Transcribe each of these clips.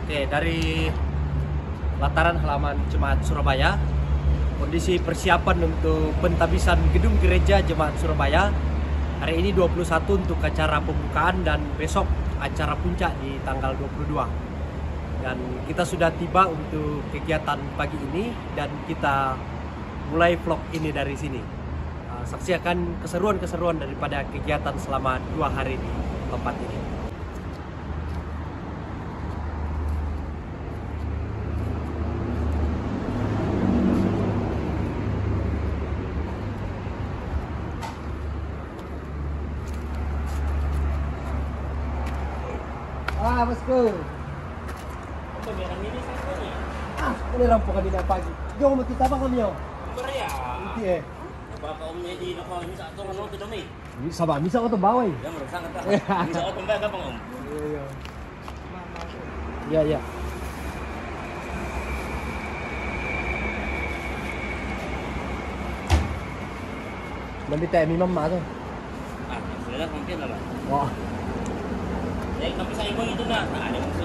Oke, dari lataran halaman Jemaat Surabaya, kondisi persiapan untuk pentabisan gedung gereja Jemaat Surabaya. Hari ini 21 untuk acara pembukaan dan besok acara puncak di tanggal 22. Dan kita sudah tiba untuk kegiatan pagi ini dan kita mulai vlog ini dari sini. Saksikan keseruan-keseruan daripada kegiatan selama 2 hari di tempat ini. Bosku. Ini rampokan di pagi. Jom mau kita apa kami yo? Beria. Iya. Baka omnya di nakal ini sa ato ano to mi. Bisa ba? Bisa ko to baway. Ya merusak kata. Bisa ko tumba ka pang om. Iya, iya. Nanti tayo may mama to. Ah, sudah mungkin lah. Wah. Eh, tapi sa ibo ito na. Ada mo sa.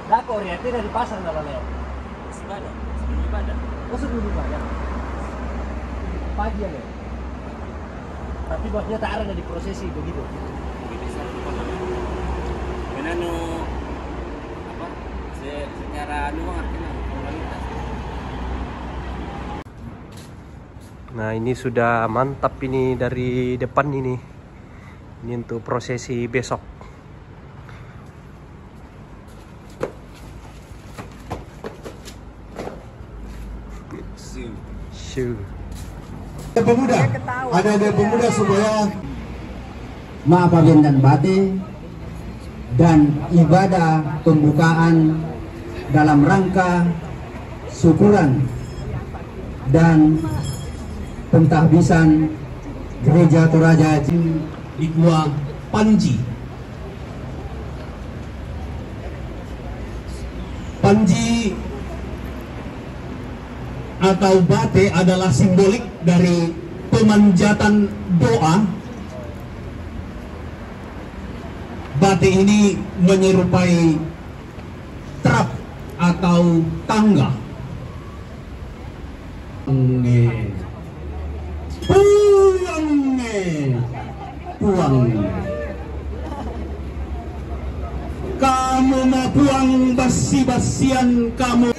Dako oriente dari pasar na Leo. Ibadah. Sebelum ibadah. Oh, sebelum ibadah. Pagi ya, Leo. Tapi bosnya tak ada di prosesi begitu. Bisa apa namanya? Menano apa? Secara anu artinya formalitas. Nah, ini sudah mantap ini dari depan ini. Ini untuk prosesi besok. Shoo. Pemuda, ada pemuda supaya Maafabien dan Bate dan ibadah pembukaan dalam rangka syukuran dan pentahbisan Gereja Toraja di Gua Panji. Panji atau bate adalah simbolik dari pemanjatan doa. Bate ini menyerupai trap atau tangga. Puang. Kamu mau puang basi-basian kamu.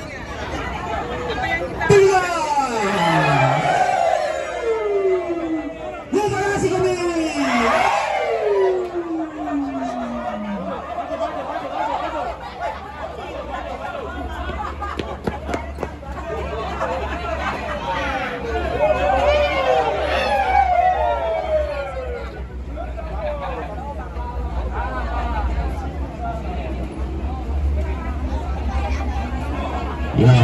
Ya.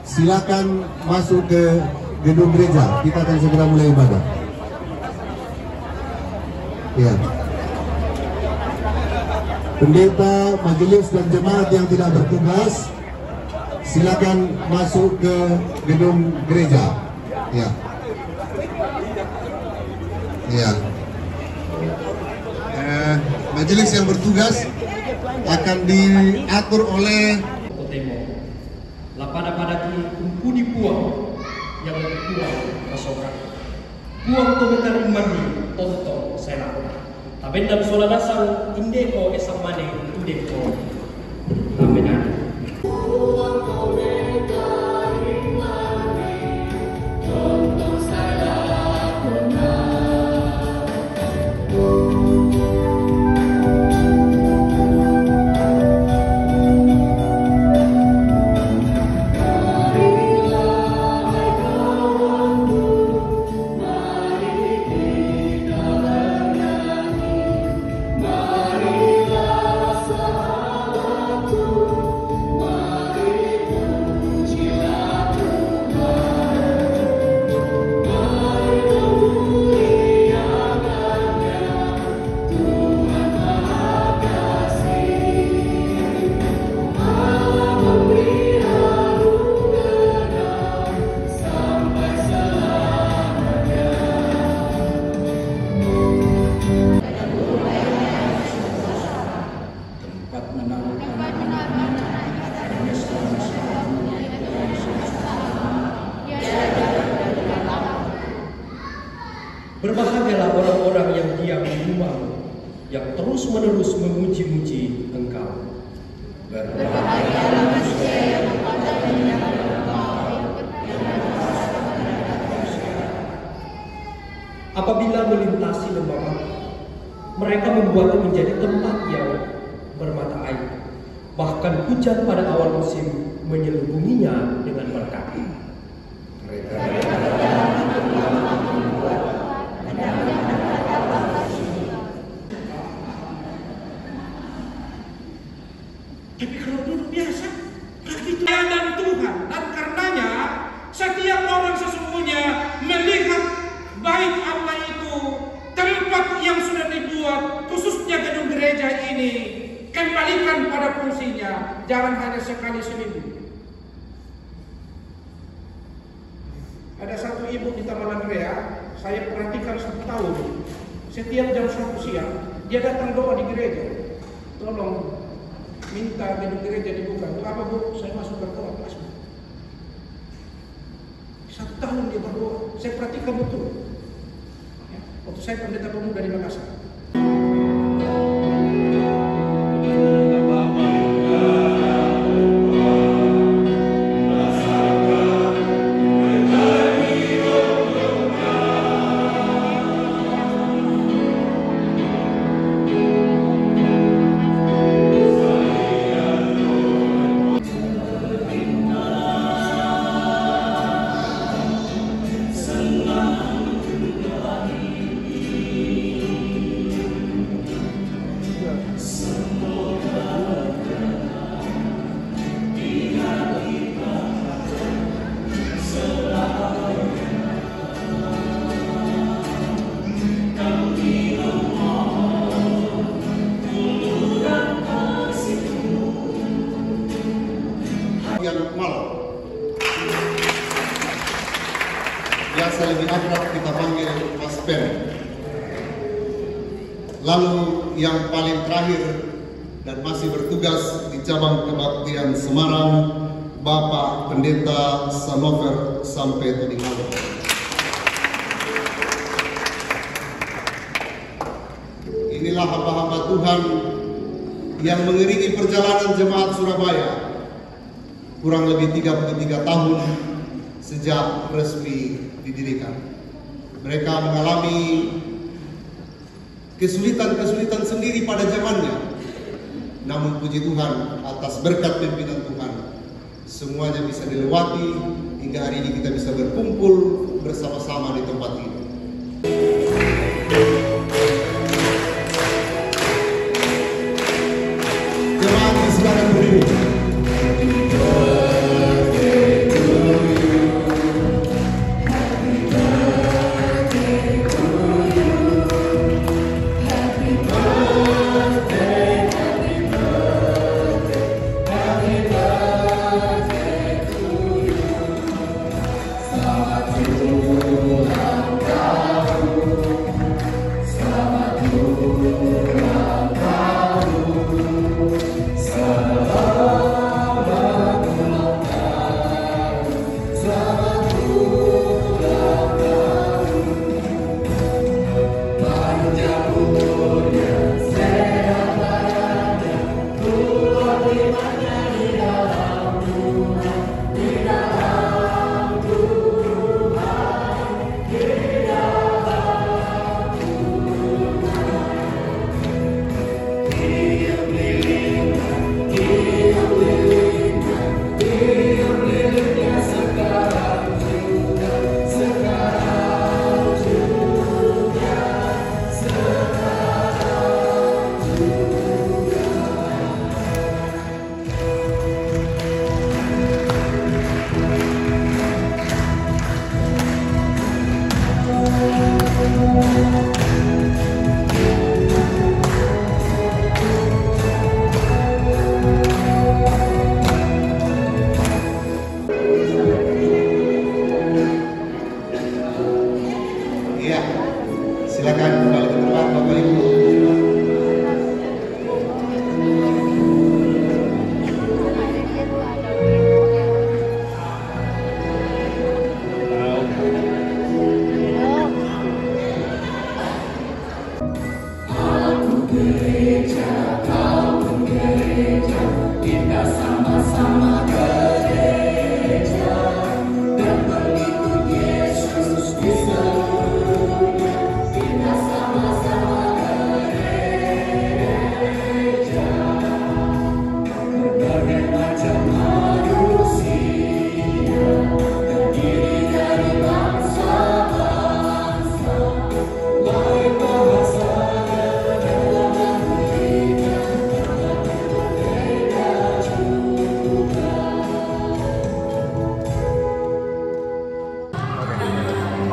Silakan masuk ke gedung gereja. Kita akan segera mulai ibadah. Ya. Pendeta, majelis dan jemaat yang tidak bertugas, silakan masuk ke gedung gereja. Ya. Ya. Majelis yang bertugas akan diatur oleh Otemo. Lapada-padaki kumpuni puang yang berpuang pasokan. Puang tometar mandi toto sena. Tabendam sola dasang indeko esamane indeko. Amenan. Berbahagialah orang-orang yang diam di rumah, yang terus-menerus memuji-muji Engkau. Berbahagialah manusia yang mengandalkan Engkau. Apabila melintasi lembah mati, mereka membuatnya menjadi tempat yang bermata air. Bahkan hujan pada awal musim menyelubunginya dengan berkat. Tapi kalau dulu biasa, itu dan Tuhan, dan karenanya setiap orang sesungguhnya melihat baik Allah itu tempat yang sudah dibuat, khususnya gedung gereja ini, kembalikan pada fungsinya, jangan hanya sekali seminggu. Ada satu ibu di Taman Andrea, saya perhatikan 1 tahun, setiap jam 1 siang, dia datang doa di gereja. Tolong minta gedung gereja dibuka. Apa Bu? Saya masuk berdoa kelas. 1 tahun dia berdoa. Saya perhatikan betul. Waktu saya pendeta pemuda di Makassar. Yang malam biasa lebih akrab kita panggil Mas Ben. Lalu yang paling terakhir dan masih bertugas di cabang kebaktian Semarang, Bapak Pendeta Sanover sampai tadi malam. Inilah hamba-hamba Tuhan yang mengiringi perjalanan jemaat Surabaya kurang lebih 33 tahun sejak resmi didirikan. Mereka mengalami kesulitan-kesulitan sendiri pada zamannya. Namun puji Tuhan, atas berkat pimpinan Tuhan, semuanya bisa dilewati hingga hari ini kita bisa berkumpul bersama-sama di tempat ini. Jemaat silakan berdiri.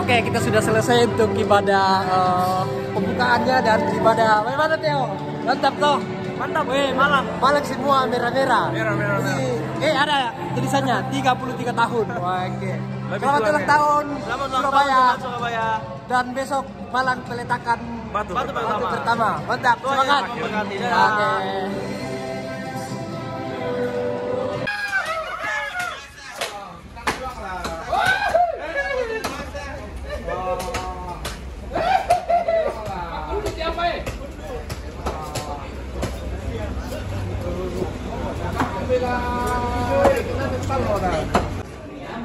Oke, kita sudah selesai untuk ibadah pembukaannya dan ibadah. Bagaimana Theo? Mantap toh? Mantap, malam semua merah-merah. Merah. Ada tulisannya 33 tahun. Wah, oke. Selamat ulang tahun Surabaya. Dan besok malam peletakan batu pertama. Mantap, semangat. Oke.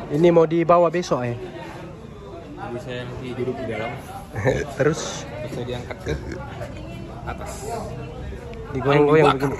Ini mau dibawa besok ya? Bisa yang duduk di dalam, Terus bisa diangkat ke atas. digoyang-goyang begini.